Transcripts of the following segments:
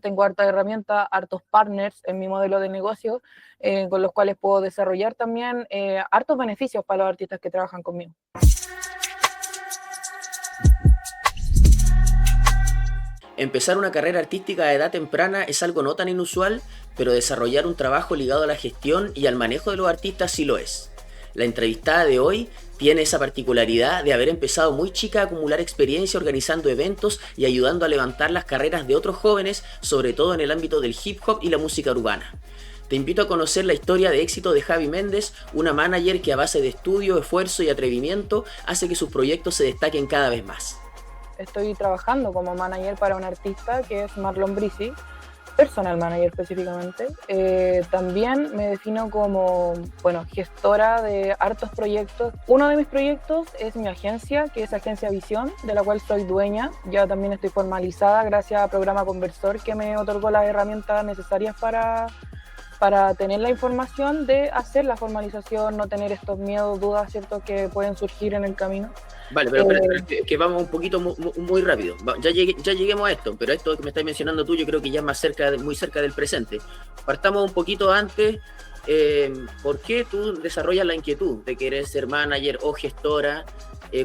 Tengo hartas herramientas, hartos partners en mi modelo de negocio, con los cuales puedo desarrollar también hartos beneficios para los artistas que trabajan conmigo. Empezar una carrera artística a edad temprana es algo no tan inusual, pero desarrollar un trabajo ligado a la gestión y al manejo de los artistas sí lo es. La entrevistada de hoy tiene esa particularidad de haber empezado muy chica a acumular experiencia organizando eventos y ayudando a levantar las carreras de otros jóvenes, sobre todo en el ámbito del hip hop y la música urbana. Te invito a conocer la historia de éxito de Javi Méndez, una manager que a base de estudio, esfuerzo y atrevimiento hace que sus proyectos se destaquen cada vez más. Estoy trabajando como manager para un artista que es Marlon Brisi, personal manager específicamente. También me defino como, gestora de hartos proyectos. Uno de mis proyectos es mi agencia, que es Agencia Visión, de la cual soy dueña. Ya también estoy formalizada gracias a Programa Conversor, que me otorgó las herramientas necesarias para tener la información de hacer la formalización, no tener estos miedos, dudas, ¿cierto?, que pueden surgir en el camino. Vale, pero espérate, que vamos un poquito muy rápido. Ya lleguemos a esto, pero esto que me estás mencionando tú yo creo que ya es muy cerca del presente. Partamos un poquito antes. ¿Por qué tú desarrollas la inquietud de querer ser manager o gestora?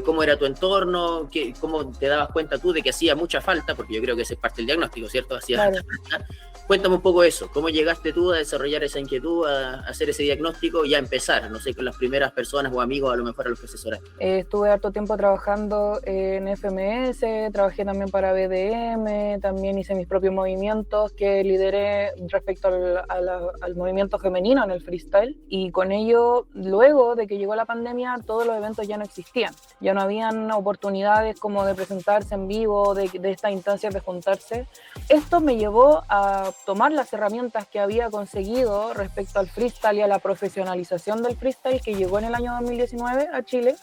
¿Cómo era tu entorno? ¿Cómo te dabas cuenta tú de que hacía mucha falta? Porque yo creo que ese es parte del diagnóstico, ¿cierto? Hacía Claro. falta. Cuéntame un poco eso. ¿Cómo llegaste tú a desarrollar esa inquietud, a hacer ese diagnóstico y a empezar? No sé, con las primeras personas o amigos a lo mejor a los que asesoraste. Estuve harto tiempo trabajando en FMS, trabajé también para BDM, también hice mis propios movimientos que lideré respecto al movimiento femenino en el freestyle, y con ello, luego de que llegó la pandemia, todos los eventos ya no existían, ya no habían oportunidades como de presentarse en vivo, de estas instancias de juntarse. Esto me llevó a tomar las herramientas que había conseguido respecto al freestyle y a la profesionalización del freestyle que llegó en el año 2019 a Chile.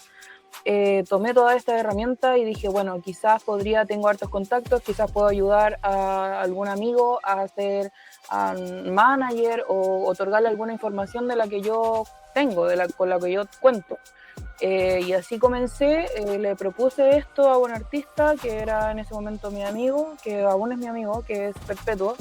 Tomé toda esta herramienta y dije, bueno, quizás tengo hartos contactos, quizás puedo ayudar a algún amigo a ser manager o otorgarle alguna información de la que yo tengo, con la que yo cuento. Y así comencé, le propuse esto a un artista que era en ese momento mi amigo, que aún es mi amigo, que es Perpetuo.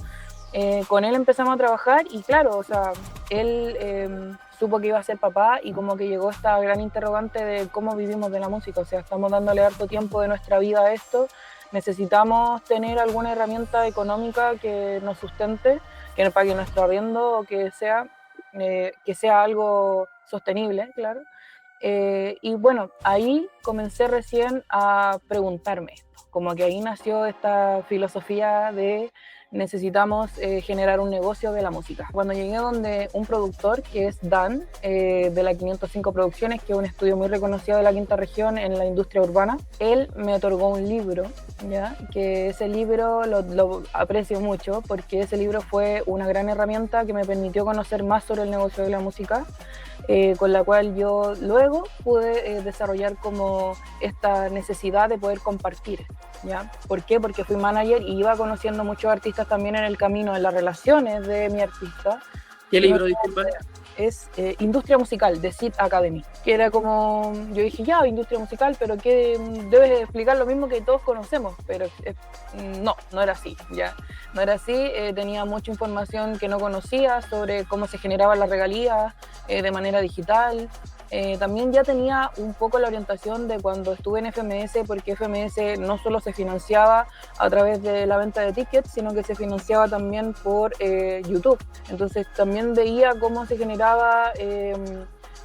Con él empezamos a trabajar y claro, o sea, él supo que iba a ser papá y como que llegó esta gran interrogante de cómo vivimos de la música, o sea, estamos dándole harto tiempo de nuestra vida a esto, necesitamos tener alguna herramienta económica que nos sustente, que nos pague nuestro arriendo o que sea algo sostenible, claro. Y bueno, ahí comencé recién a preguntarme esto, como que ahí nació esta filosofía de necesitamos generar un negocio de la música. Cuando llegué donde un productor que es Dan, de la 505 Producciones, que es un estudio muy reconocido de la quinta región en la industria urbana, él me otorgó un libro, ¿ya? Que ese libro lo aprecio mucho porque ese libro fue una gran herramienta que me permitió conocer más sobre el negocio de la música, con la cual yo luego pude desarrollar como esta necesidad de poder compartir, ¿ya? ¿Por qué? Porque fui manager y iba conociendo muchos artistas también en el camino, en las relaciones de mi artista. ¿Qué libro, disculpa? Es Industria Musical, de Seed Academy, que era como, yo dije, ya, industria musical, pero que debes explicar lo mismo que todos conocemos, pero no era así, ya, no era así. Tenía mucha información que no conocía sobre cómo se generaban las regalías de manera digital. También ya tenía un poco la orientación de cuando estuve en FMS, porque FMS no solo se financiaba a través de la venta de tickets, sino que se financiaba también por YouTube. Entonces también veía cómo se generaba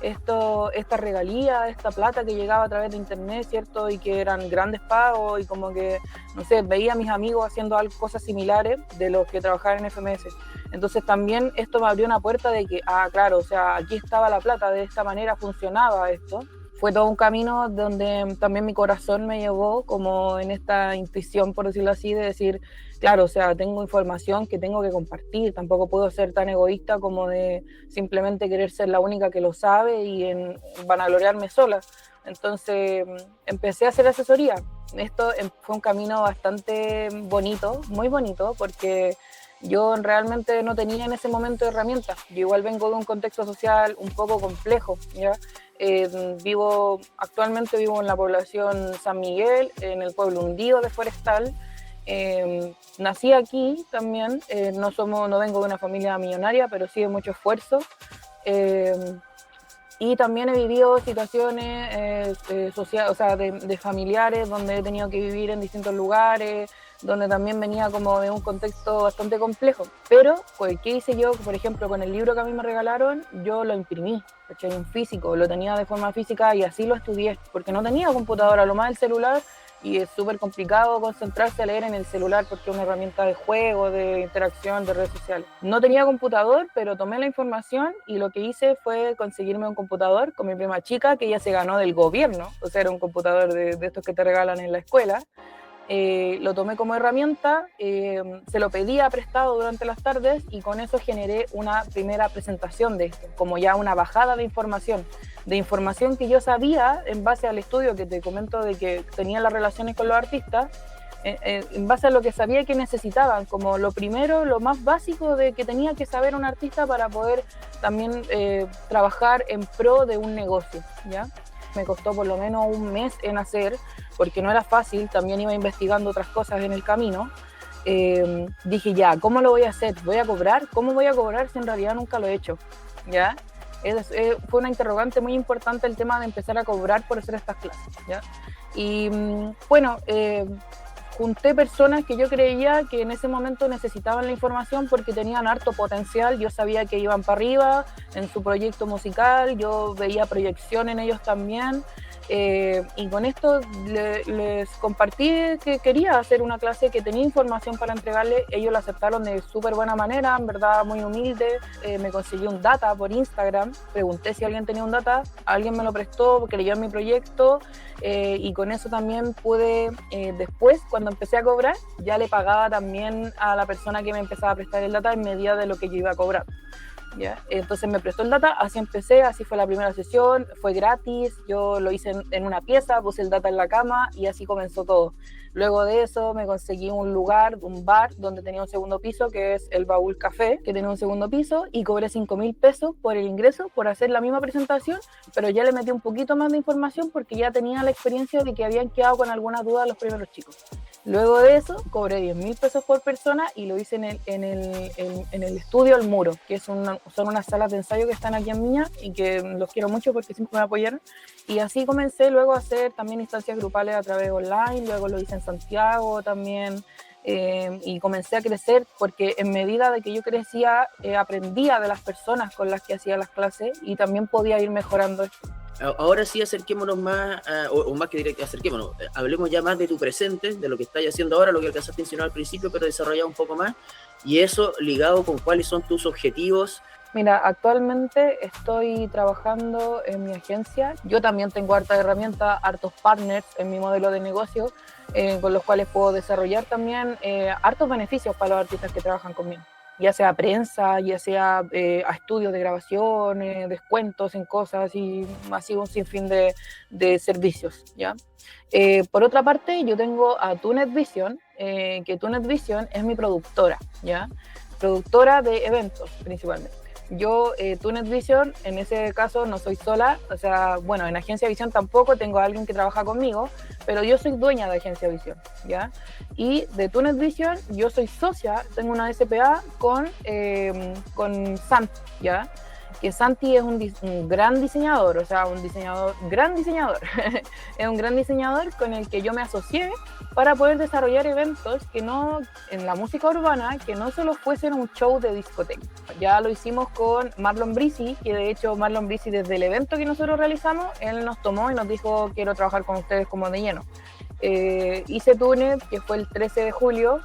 esta regalía, esta plata que llegaba a través de internet, ¿cierto? Y que eran grandes pagos y como que, no sé, veía a mis amigos haciendo cosas similares de los que trabajaban en FMS. Entonces también esto me abrió una puerta de que, claro, o sea, aquí estaba la plata, de esta manera funcionaba esto. Fue todo un camino donde también mi corazón me llevó como en esta intuición, por decirlo así, de decir, claro, o sea, tengo información que tengo que compartir, tampoco puedo ser tan egoísta como de simplemente querer ser la única que lo sabe y vanagloriarme sola. Entonces empecé a hacer asesoría. Esto fue un camino bastante bonito, muy bonito, porque yo realmente no tenía en ese momento herramientas. Yo igual vengo de un contexto social un poco complejo, ¿ya? Actualmente vivo en la población San Miguel, en el pueblo hundido de Forestal, Nací aquí también, no vengo de una familia millonaria, pero sí de mucho esfuerzo. Y también he vivido situaciones o sea, de familiares donde he tenido que vivir en distintos lugares, donde también venía como de un contexto bastante complejo. Pero, pues, ¿qué hice yo? Por ejemplo, con el libro que a mí me regalaron, yo lo imprimí, ¿cachai? En físico, lo tenía de forma física y así lo estudié, porque no tenía computadora, lo más el celular, y es súper complicado concentrarse a leer en el celular porque es una herramienta de juego, de interacción, de redes sociales. No tenía computador, pero tomé la información y lo que hice fue conseguirme un computador con mi prima chica, que ella se ganó del gobierno, o sea, era un computador de estos que te regalan en la escuela. Lo tomé como herramienta, se lo pedía prestado durante las tardes y con eso generé una primera presentación de esto, como ya una bajada de información que yo sabía en base al estudio que te comento de que tenía las relaciones con los artistas, en base a lo que sabía que necesitaban, como lo primero, lo más básico de que tenía que saber un artista para poder también trabajar en pro de un negocio, ¿ya? Me costó por lo menos un mes en hacer, porque no era fácil, también iba investigando otras cosas en el camino. Dije, ya, ¿cómo lo voy a hacer? ¿Voy a cobrar? ¿Cómo voy a cobrar si en realidad nunca lo he hecho? ¿Ya? Fue una interrogante muy importante el tema de empezar a cobrar por hacer estas clases, ¿ya? Y bueno, junté personas que yo creía que en ese momento necesitaban la información porque tenían harto potencial, yo sabía que iban para arriba en su proyecto musical, yo veía proyección en ellos también, y con esto les compartí que quería hacer una clase, que tenía información para entregarle. Ellos la aceptaron de súper buena manera, en verdad muy humilde. Me conseguí un data por Instagram, pregunté si alguien tenía un data, alguien me lo prestó, creyó en mi proyecto, y con eso también pude, después cuando empecé a cobrar, ya le pagaba también a la persona que me empezaba a prestar el data en medida de lo que yo iba a cobrar. ¿Ya? Entonces me prestó el data, así empecé, así fue la primera sesión, fue gratis, yo lo hice en una pieza, puse el data en la cama y así comenzó todo. Luego de eso me conseguí un lugar, un bar, donde tenía un segundo piso, que es el Baúl Café, que tenía un segundo piso, y cobré 5.000 pesos por el ingreso, por hacer la misma presentación, pero ya le metí un poquito más de información porque ya tenía la experiencia de que habían quedado con algunas dudas los primeros chicos. Luego de eso, cobré 10.000 pesos por persona y lo hice en el estudio El Muro, que son unas salas de ensayo que están aquí en Viña y que los quiero mucho porque siempre me apoyaron. Y así comencé luego a hacer también instancias grupales a través online, luego lo hice en Santiago también, y comencé a crecer porque en medida de que yo crecía, aprendía de las personas con las que hacía las clases y también podía ir mejorando esto. Ahora sí, acerquémonos más, o más que directo, acerquémonos, hablemos ya más de tu presente, de lo que estás haciendo ahora, lo que alcanzaste a mencionar al principio, pero desarrollar un poco más, y eso ligado con cuáles son tus objetivos. Mira, actualmente estoy trabajando en mi agencia. Yo también tengo hartas herramientas, hartos partners en mi modelo de negocio, con los cuales puedo desarrollar también hartos beneficios para los artistas que trabajan conmigo. Ya sea prensa, ya sea a estudios de grabaciones, descuentos en cosas y así un sinfín de servicios, ¿ya? Por otra parte, yo tengo a Tunet Vision, que Tunet Vision es mi productora, ¿ya? Productora de eventos principalmente. Yo, Tunet Vision, en ese caso no soy sola, o sea, bueno, en Agencia Visión tampoco tengo a alguien que trabaja conmigo, pero yo soy dueña de Agencia Visión, ¿ya? Y de Tunet Vision yo soy socia, tengo una SPA con Santi, ¿ya? Que Santi es un gran diseñador, o sea, gran diseñador, es un gran diseñador con el que yo me asocié para poder desarrollar eventos que no, en la música urbana, que no solo fuesen un show de discoteca. Ya lo hicimos con Marlon Brisi, que de hecho Marlon Brisi desde el evento que nosotros realizamos, él nos tomó y nos dijo, quiero trabajar con ustedes como de lleno. Hice Tunet, que fue el 13 de julio,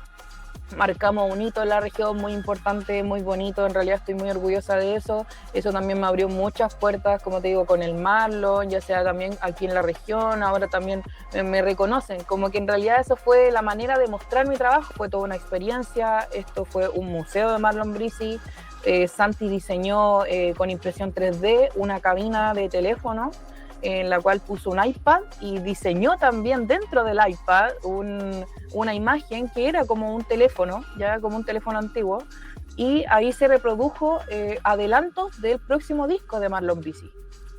marcamos un hito en la región muy importante, muy bonito, en realidad estoy muy orgullosa de eso. Eso también me abrió muchas puertas, como te digo, con el Marlon, ya sea también aquí en la región, ahora también me reconocen, como que en realidad eso fue la manera de mostrar mi trabajo, fue toda una experiencia. Esto fue un museo de Marlon Brisi. Santi diseñó con impresión 3D una cabina de teléfono en la cual puso un iPad y diseñó también dentro del iPad una imagen que era como un teléfono, ya como un teléfono antiguo, y ahí se reprodujo adelantos del próximo disco de Marlon Brisi.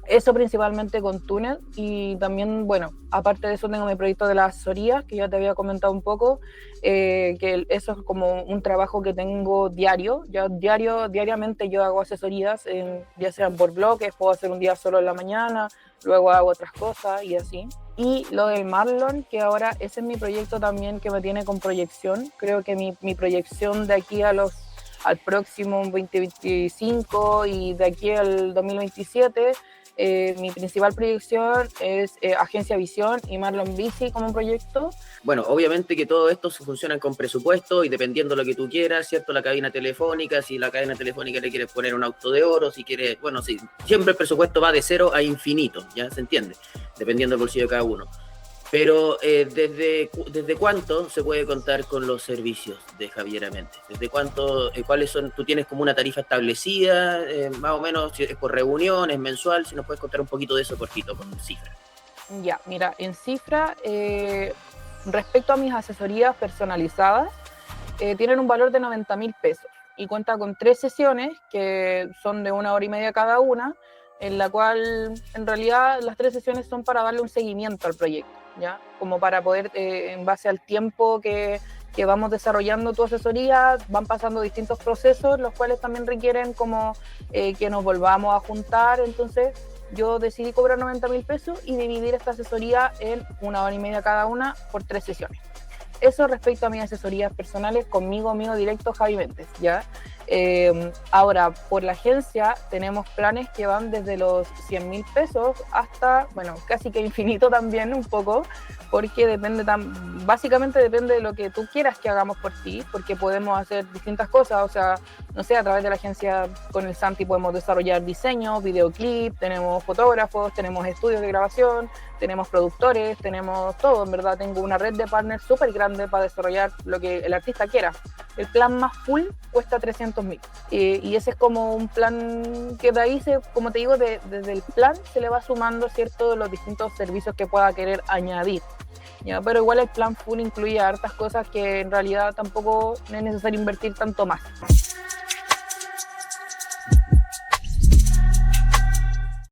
Eso principalmente con Tunet, y también, bueno, aparte de eso tengo mi proyecto de las asesorías, que ya te había comentado un poco, que eso es como un trabajo que tengo diario. Diariamente yo hago asesorías, ya sean por bloques, puedo hacer un día solo en la mañana, luego hago otras cosas y así. Y lo del Marlon, que ahora ese es mi proyecto también, que me tiene con proyección. Creo que mi proyección de aquí al próximo 2025 y de aquí al 2027, mi principal proyección es Agencia Visión y Marlon Bici como proyecto. Bueno, obviamente que todo esto se funciona con presupuesto y dependiendo de lo que tú quieras, ¿cierto? La cabina telefónica, si la cadena telefónica le quieres poner un auto de oro, si quieres, bueno, sí, siempre el presupuesto va de 0 a infinito, ¿ya? ¿Se entiende? Dependiendo del bolsillo de cada uno. Pero ¿desde cuánto se puede contar con los servicios de Javiera Méndez? ¿Desde cuánto, cuáles son? ¿Tú tienes como una tarifa establecida, más o menos, si es por reunión, es mensual? Si nos puedes contar un poquito de eso, cortito, con cifras. Ya, mira, en cifra, respecto a mis asesorías personalizadas, tienen un valor de 90.000 pesos y cuenta con 3 sesiones que son de 1 hora y media cada una, en la cual en realidad las 3 sesiones son para darle un seguimiento al proyecto, ¿ya? Como para poder, en base al tiempo que vamos desarrollando tu asesoría, van pasando distintos procesos, los cuales también requieren como que nos volvamos a juntar. Entonces yo decidí cobrar 90.000 pesos y dividir esta asesoría en 1 hora y media cada una por 3 sesiones. Eso respecto a mis asesorías personales conmigo directo, Javi Méndez, ¿ya? Ahora, por la agencia tenemos planes que van desde los 100.000 pesos hasta, bueno, casi que infinito también un poco, porque básicamente depende de lo que tú quieras que hagamos por ti, porque podemos hacer distintas cosas. O sea, no sé, a través de la agencia con el Santi podemos desarrollar diseño, videoclip, tenemos fotógrafos, tenemos estudios de grabación, tenemos productores, tenemos todo. En verdad tengo una red de partners súper grande para desarrollar lo que el artista quiera. El plan más full cuesta 300.000, y ese es como un plan que de ahí, como te digo, desde el plan se le va sumando, ¿cierto?, los distintos servicios que pueda querer añadir, ¿ya? Pero igual el plan full incluye hartas cosas que en realidad tampoco es necesario invertir tanto más.